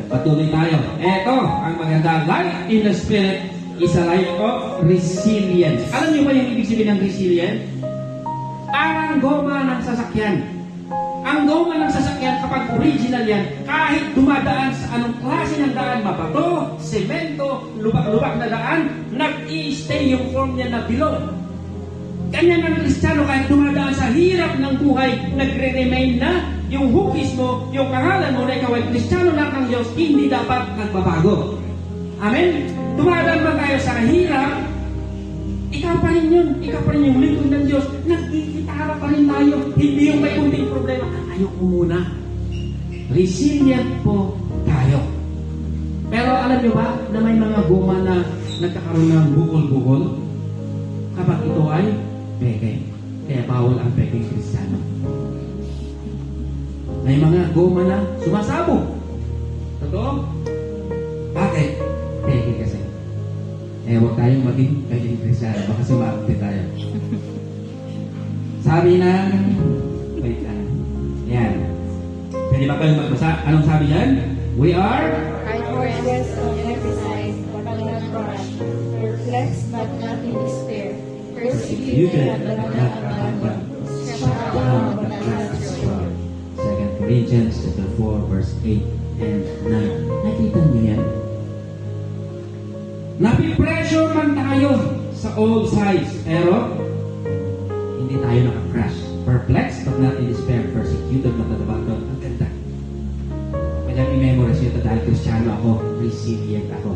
Patuloy tayo. Ito, ang maganda. Life in the Spirit is a life of resilience. Alam niyo ba yung ibig sabihin ng resilience? Parang goma ng sasakyan. Ang goma ng sasakyan, kapag original yan, kahit dumadaan sa anong klase ng daan, mabato, semento, lubak-lubak na daan, nag-i-stay yung form niya na bilog. Ganyan ang Kristiyano, kahit dumadaan sa hirap ng buhay, nagre-remain na yung hugis mo, yung pangalan mo na ikaw ay Kristiyano na ng Diyos, hindi dapat nagbabago. Amen? Dumadaan ba tayo sa hirap, ikaw pa rin yun. Ikaw pa rin yung lingkod ng Diyos. Nagkikitara pa rin tayo. Hindi yung may kunting problema. Ayoko muna. Resilient po tayo. Pero alam nyo ba na may mga goma na nagkakaroon ng bukol-bukol? Kapag ito ay peke. Kaya bawal ang pekeng Kristiyano. May mga goma na sumasabog. Totoo? Bakit? Peke kasi. Huwag tayong maging pekeng Kristiyano. Baka sumakti tayo. Sabi ng... Wait lang. Yan. Pwede ba kayong magbasa? Anong sabi yan? We are... Righteous on every side, but not crushed. Perplexed, but not in despair. Persecuted, but not abandoned. Struck down, but not destroyed. 2 Corinthians chapter 4, verse 8 and 9. Nakita niyo yan? Napipressure man tayo sa all sides, pero hindi tayo nakakrush. Perplexed but not in despair. Persecuted but not abandoned. Ang ganda. Kaya i-memorize yun dahil Kristiyano ako, resilient ako.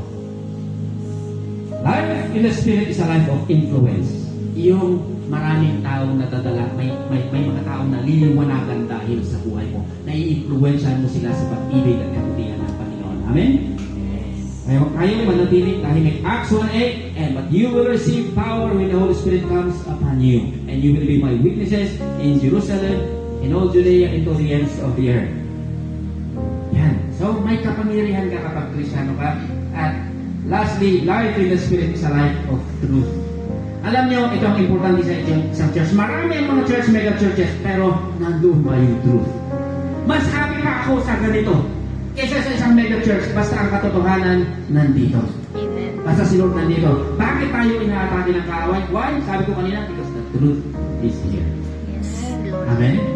Life in the Spirit is a life of influence. Yung maraming taong natadala, may mga taong naliliwanagan dahil sa buhay mo. Nai-influensyahan mo sila sa pag-ibig at kabutihan ng Panginoon. Amen? Kayo manatiling tahimik. Acts 1:8, and but you will receive power when the Holy Spirit comes upon you, and you will be my witnesses in Jerusalem, in all Judea, and to the ends of the earth. Yan. So, may kapangyarihan ka kapag Kristiyano ka. At lastly, life in the Spirit is a life of truth. Alam niyo, ito ang importante sa isang church. Marami ang mga church, mega churches, pero nandun ba yung truth? Mas happy pa ako sa ganito kesa sa isang mega church, basta ang katotohanan nandito. Amen. Basta si Lord nandito. Bakit tayo inaatake ng kaaway? Why? Sabi ko kanina, because the truth is here. Yes, Lord. Amen?